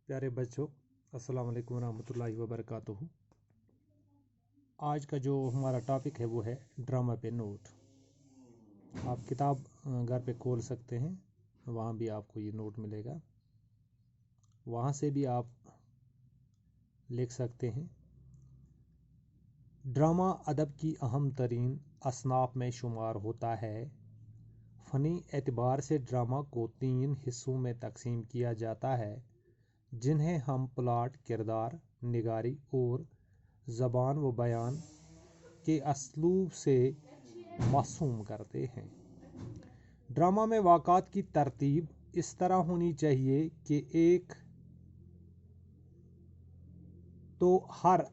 प्यारे बच्चों, अस्सलाम वालेकुम रहमतुल्लाहि व बरकातुहू। आज का जो हमारा टॉपिक है वो है ड्रामा पे नोट। आप किताब घर पे खोल सकते हैं, वहाँ भी आपको ये नोट मिलेगा, वहाँ से भी आप लिख सकते हैं। ड्रामा अदब की अहम तरीन असनाफ में शुमार होता है। फ़नी एतबार से ड्रामा को 3 हिस्सों में तकसीम किया जाता है, जिन्हें हम प्लॉट, किरदार निगारी और ज़बान व बयान के असलूब से मासूम करते हैं। ड्रामा में वाक़ात की तरतीब इस तरह होनी चाहिए कि एक तो हर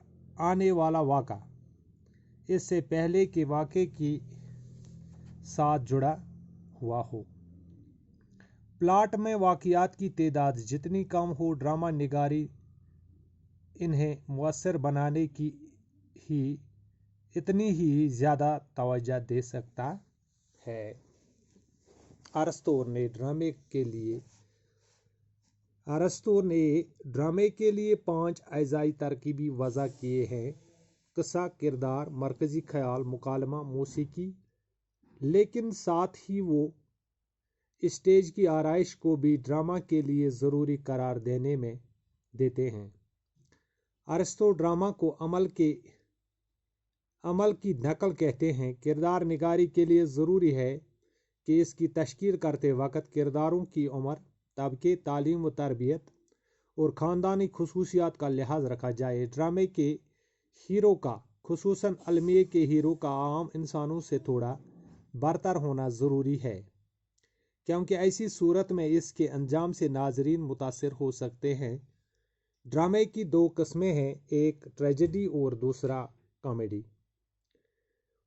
आने वाला वाक़ा इससे पहले के वाक़े के साथ जुड़ा हुआ हो। प्लॉट में वाक़यात की तादाद जितनी कम हो, ड्रामा निगारी इन्हें मुअस्सर बनाने की इतनी ही ज़्यादा तवज्जो दे सकता है। अरस्तू ने ड्रामे के लिए 5 अज़ाई तरकीबी वज़ा किए हैं: क़िस्सा, किरदार, मरकज़ी ख़याल, मुकालमा, मौसीकी। लेकिन साथ ही वो स्टेज की आराइश को भी ड्रामा के लिए ज़रूरी करार देते हैं। अरस्तू ड्रामा को अमल की नकल कहते हैं। किरदार निगारी के लिए ज़रूरी है कि इसकी तश्कील करते वक़्त किरदारों की उम्र, तबके, तालीम व तरबियत और ख़ानदानी खसूसियात का लिहाज रखा जाए। ड्रामे के हीरो का, खुसूसन अलमिए के हीरो का, आम इंसानों से थोड़ा बरतर होना ज़रूरी है, क्योंकि ऐसी सूरत में इसके अंजाम से नाज़रीन मुतासिर हो सकते हैं। ड्रामे की 2 किस्में हैं, एक ट्रेजेडी और दूसरा कॉमेडी।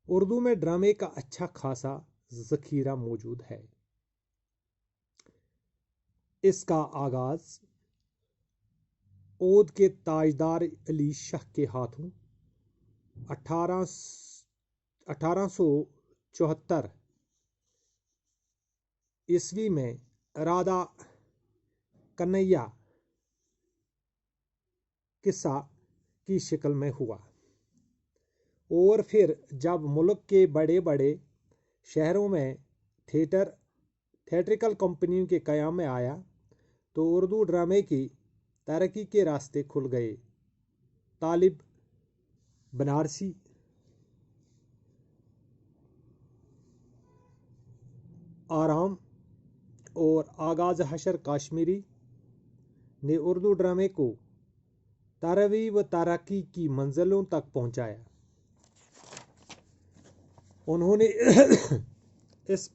उर्दू में ड्रामे का अच्छा खासा ज़ख़ीरा मौजूद है। इसका आगाज़ ओद के ताजदार अली शाह के हाथों 1874 ईस्वी में राधा कन्हैया किस्सा की शक्ल में हुआ, और फिर जब मुल्क के बड़े बड़े शहरों में थिएट्रिकल कंपनियों के क़याम में आया तो उर्दू ड्रामे की तरक्की के रास्ते खुल गए। तालिब बनारसी, आराम और आगाज़ हशर काश्मीरी ने उर्दू ड्रामे को तरक्की व तरक्की की मंजिलों तक पहुँचाया। उन्होंने इस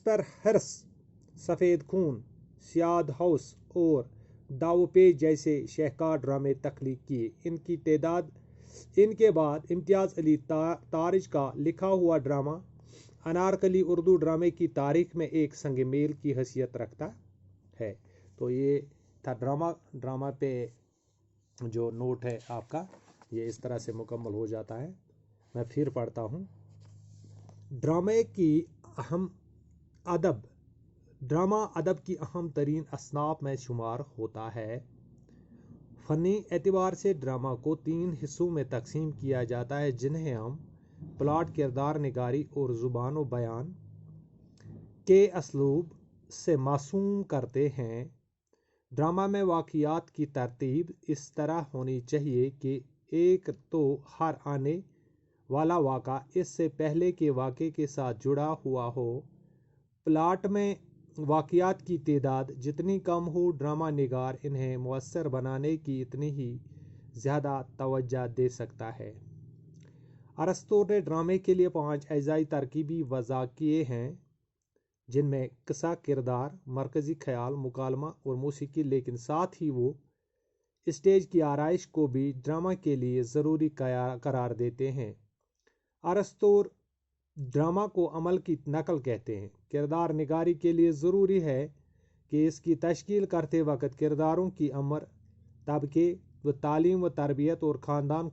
पर हर्स, सफ़ेद खून, सियाद हाउस और दावपेच जैसे शाहकार ड्रामे तख्लीक किए। इनके बाद इम्तियाज़ अली तारिज का लिखा हुआ ड्रामा अनारकली उर्दू ड्रामे की तारीख में एक संग मेल की हैसियत रखता है। तो ये था ड्रामा पे जो नोट है आपका, ये इस तरह से मुकम्मल हो जाता है। मैं फिर पढ़ता हूँ। ड्रामा अदब की अहम तरीन असनाफ में शुमार होता है। फ़नी एतबार से ड्रामा को 3 हिस्सों में तकसीम किया जाता है, जिन्हें हम प्लॉट, किरदार निगारी और ज़ुबान व बयान के असलूब से मासूम करते हैं। ड्रामा में वाक़यात की तरतीब इस तरह होनी चाहिए कि एक तो हर आने वाला वाक़ा इससे पहले के वाक़े के साथ जुड़ा हुआ हो। प्लॉट में वाक़यात की तादाद जितनी कम हो, ड्रामा निगार इन्हें मुअस्सर बनाने की इतनी ही ज़्यादा तवज्जो दे सकता है। अरस्तू ने ड्रामे के लिए 5 अज़ाई तरकीबी वज़ा किए हैं, जिनमें क़िस्सा, किरदार, मरकज़ी ख़याल, मुकालमा और मौसीकी। लेकिन साथ ही वो स्टेज की आराइश को भी ड्रामा के लिए ज़रूरी करार देते हैं। अरस्तू ड्रामा को अमल की नकल कहते हैं। किरदार निगारी के लिए ज़रूरी है कि इसकी तश्कील करते वक़्त किरदारों की उम्र, तबके व तालीम व तरबियत और ख़ानदानी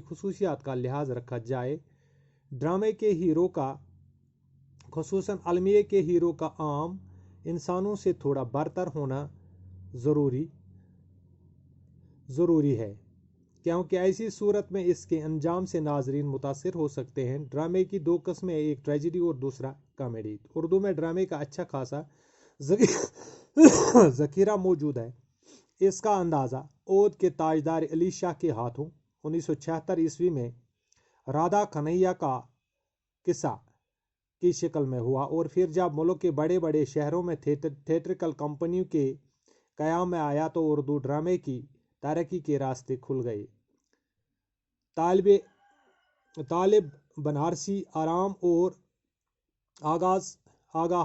खसूसियात का लिहाज रखा जाए। ड्रामे के हीरो का, खुसूसन अलमिए के हीरो का, आम انسانوں سے تھوڑا برتر ہونا ضروری ہے، کیونکہ ایسی صورت میں اس کے انجام سے ناظرین متاثر ہو سکتے ہیں۔ ڈرامے کی دو قسمیں، ایک ٹریجڈی اور دوسرا کامیڈی۔ اردو میں ڈرامے کا اچھا خاصا ذخیرہ موجود ہے۔ اس کا اندازہ اودھ کے تاجدار علی شاہ کے ہاتھوں 1976 میں رادھا کنہیا کا قصہ کی شکل میں ہوا، اور پھر جب ملک کے بڑے بڑے شہروں میں تھیٹرکل کمپنیوں کے قیام میں آیا تو اردو ڈرامے کی ترقی کے راستے کھل گئے۔ طالب بنارسی آرام اور آغا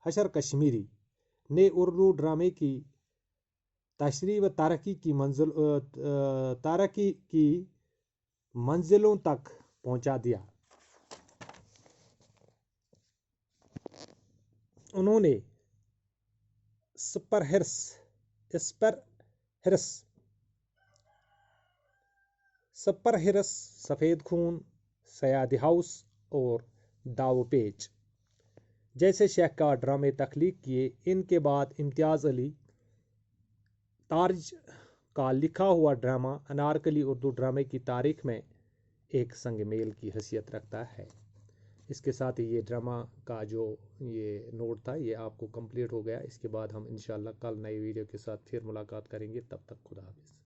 حشر کشمیری نے اردو ڈرامے کی تشریح و ترقی کی منزلوں تک پہنچا دیا۔ انہوں نے سپر ہرس، سفید خون، سیادی ہاؤس اور داو پیچ جیسے شاہکار ڈرامے تخلیق کیے۔ ان کے بعد امتیاز علی تارج کا لکھا ہوا ڈرامہ انارکلی اردو ڈرامے کی تاریخ میں ایک سنگ میل کی حیثیت رکھتا ہے۔ اس کے ساتھ ہی یہ ڈرامہ کا جو یہ نوٹ تھا یہ آپ کو کمپلیٹ ہو گیا۔ اس کے بعد ہم انشاءاللہ کل نئی ویڈیو کے ساتھ پھر ملاقات کریں گے، تب تک خدا حافظ۔